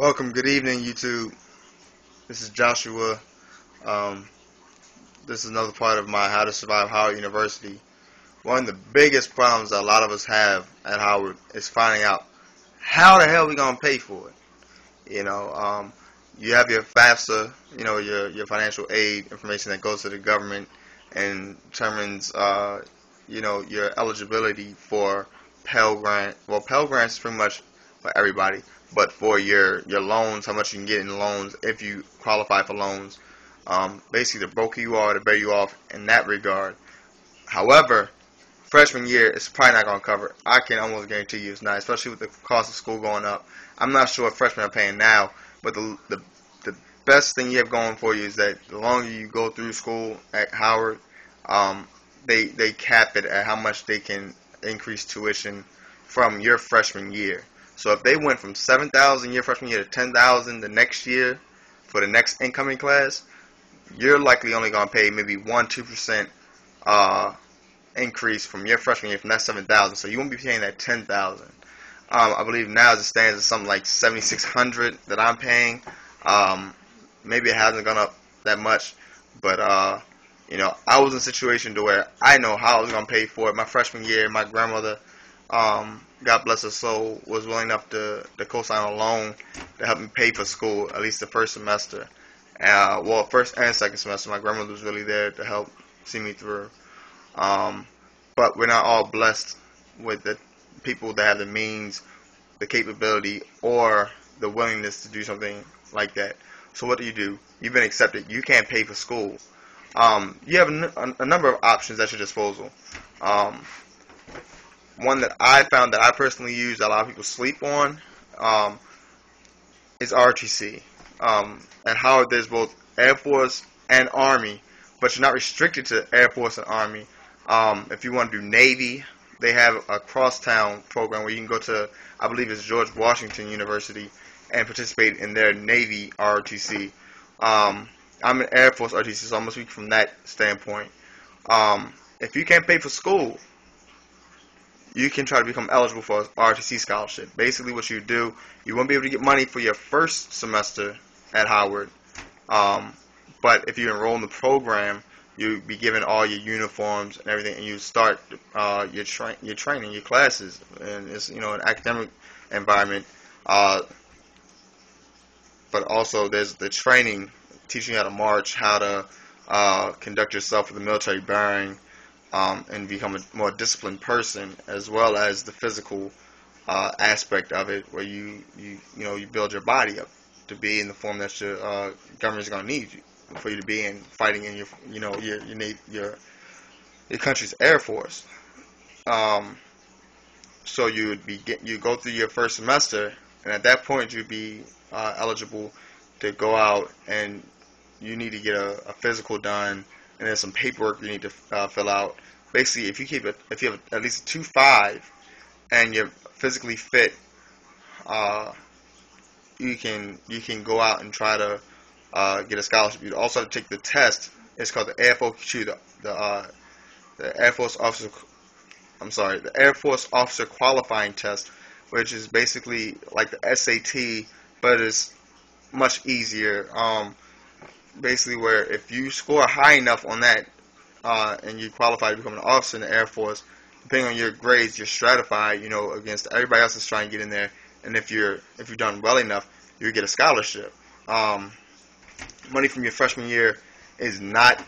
Welcome, good evening, YouTube. This is Joshua. Um, this is another part of my How to Survive Howard University. One of the biggest problems that a lot of us have at Howard is finding out how the hell we gonna pay for it. You know, you have your FAFSA, your financial aid information that goes to the government and determines, your eligibility for Pell Grant. Well, Pell Grant is pretty much for everybody, but for your loans, how much you can get in loans if you qualify for loans. Basically, the broker you are, the better you off in that regard. However, freshman year is probably not going to cover it. I can almost guarantee you it's not, especially with the cost of school going up. I'm not sure what freshmen are paying now, but the best thing you have going for you is that the longer you go through school at Howard, they cap it at how much they can increase tuition from your freshman year. So if they went from 7,000 your freshman year to 10,000 the next year for the next incoming class, you're likely only going to pay maybe 1-2% increase from your freshman year from that 7,000. So you won't be paying that 10,000. I believe now as it stands it's something like 7,600 that I'm paying. Maybe it hasn't gone up that much, but I was in a situation to where I know how I was gonna pay for it. My freshman year, my grandmother, God bless her soul, was willing enough to co-sign a loan to help me pay for school, at least the first semester. First and second semester, my grandmother was really there to help see me through. But we're not all blessed with the people that have the means, the capability, or the willingness to do something like that. So what do? You've been accepted. You can't pay for school. You have a number of options at your disposal. One that I found that I personally use, that a lot of people sleep on, is ROTC. At Howard, there's both Air Force and Army, but you're not restricted to Air Force and Army. If you want to do Navy, they have a crosstown program where you can go to, I believe it's George Washington University, and participate in their Navy ROTC. I'm an Air Force ROTC, so I'm going to speak from that standpoint. If you can't pay for school, you can try to become eligible for an ROTC scholarship. Basically what you do, you won't be able to get money for your first semester at Howard, but if you enroll in the program, you'll be given all your uniforms and everything, and you start your training, your classes, and it's an academic environment. But also there's the training, teaching you how to march, how to conduct yourself with the military bearing, and become a more disciplined person, as well as the physical aspect of it, where you build your body up to be in the form that your government is going to need you for you to be in, fighting in your country's Air Force. So you go through your first semester, and at that point you'd be eligible to go out, and you need to get a physical done, and there's some paperwork you need to fill out. Basically, if you have at least a 2.5 and you're physically fit, you can go out and try to get a scholarship. You also have to take the test. It's called the AFOQ, the Air Force Officer. I'm sorry, the Air Force Officer Qualifying Test, which is basically like the SAT, but it's much easier. Basically, where if you score high enough on that, and you qualify to become an officer in the Air Force, depending on your grades, you're stratified, against everybody else that's trying to get in there. And if you've done well enough, you get a scholarship. Money from your freshman year is not,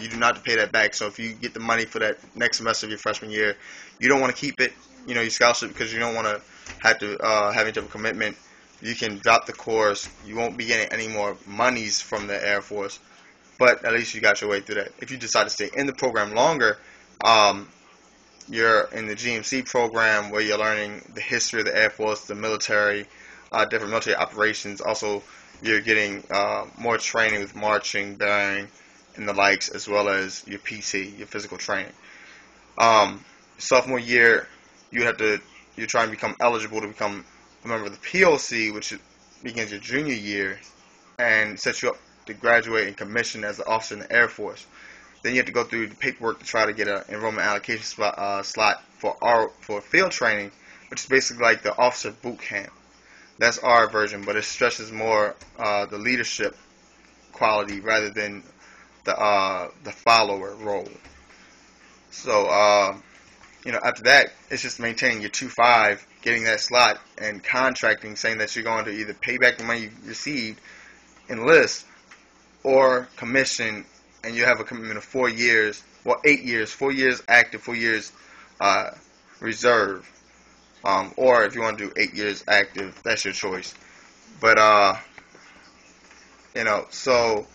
you do not have to pay that back. So if you get the money for that next semester of your freshman year, you don't want to keep it, your scholarship, because you don't want to have any type of commitment. You can drop the course. You won't be getting any more monies from the Air Force, but at least you got your way through that. If you decide to stay in the program longer, you're in the GMC program, where you're learning the history of the Air Force, the military, different military operations. Also, you're getting more training with marching, bearing, and the likes, as well as your PT, your physical training. Sophomore year, you're trying to become eligible to become a member of the POC, which begins your junior year and sets you up to graduate and commission as an officer in the Air Force. Then you have to go through the paperwork to try to get an enrollment allocation slot for field training, which is basically like the officer boot camp. That's our version, but it stresses more the leadership quality rather than the follower role. So after that, it's just maintaining your 2.5, getting that slot, and contracting, saying that you're going to either pay back the money you received, enlist, or commission, and you have a commitment of 4 years, well, 8 years, 4 years active, 4 years reserve, or if you want to do 8 years active, that's your choice. But so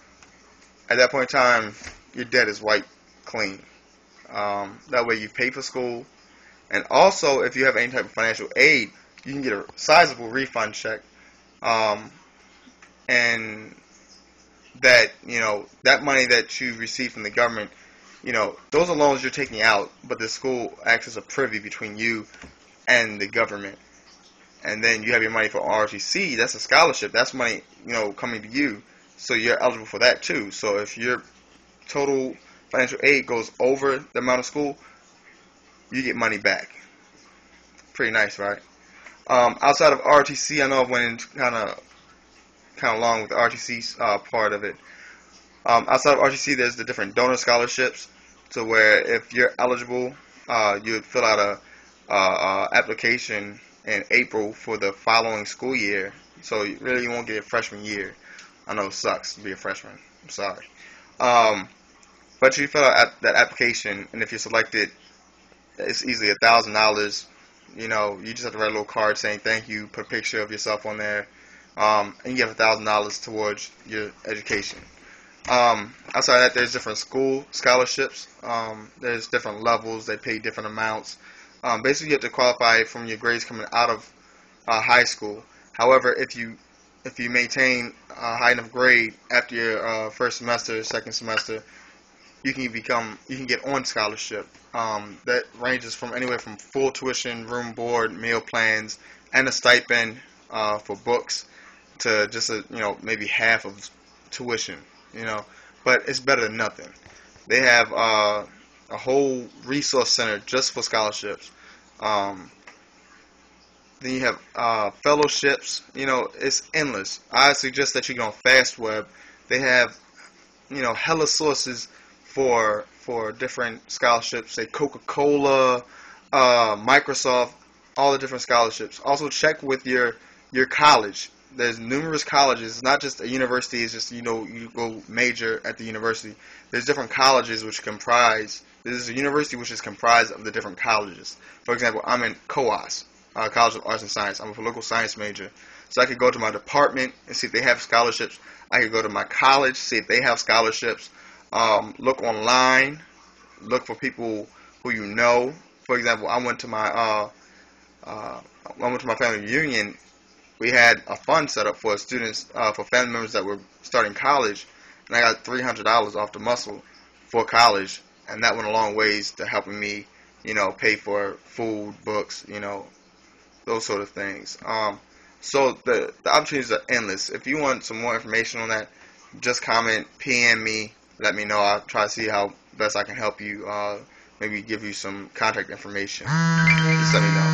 at that point in time, your debt is wiped clean. That way you pay for school, and also if you have any type of financial aid, you can get a sizable refund check, and that that money that you receive from the government, those are loans you're taking out, but the school acts as a privy between you and the government. And then you have your money for ROTC. That's a scholarship. That's money coming to you, so you're eligible for that too. So if your total financial aid goes over the amount of school, you get money back. Pretty nice, right? Outside of ROTC, I know I went in kind of long with the ROTC part of it. Outside of ROTC, there's the different donor scholarships. So where if you're eligible, you'd fill out a application in April for the following school year. So you won't get a freshman year. I know it sucks to be a freshman. I'm sorry. But you fill out that application, and if you're selected, it's easily $1,000. You just have to write a little card saying thank you, put a picture of yourself on there, and you get $1,000 towards your education. Outside of that, there's different school scholarships. There's different levels. They pay different amounts. Basically, you have to qualify from your grades coming out of high school. However, if you maintain a high enough grade after your first semester, second semester, you can get on scholarship. That ranges from anywhere from full tuition, room, board, meal plans, and a stipend for books to just maybe half of tuition. But it's better than nothing. They have a whole resource center just for scholarships. Then you have fellowships. It's endless. I suggest that you go on FastWeb. They have hella sources for different scholarships. Say Coca-Cola, Microsoft, all the different scholarships. Also check with your college. There's numerous colleges. It's not just a university. It's just you go major at the university. There's different colleges which comprise. This is a university which is comprised of the different colleges. For example, I'm in COAS, College of Arts and Science. I'm a political science major, so I could go to my department and see if they have scholarships. I could go to my college, see if they have scholarships. Look online, look for people who you know. For example, I went to my family reunion. We had a fund set up for students, for family members that were starting college, and I got $300 off the muscle for college, and that went a long ways to helping me, pay for food, books, those sort of things. So the opportunities are endless. If you want some more information on that, just comment, PM me, let me know. I'll try to see how best I can help you, maybe give you some contact information. Just let me know.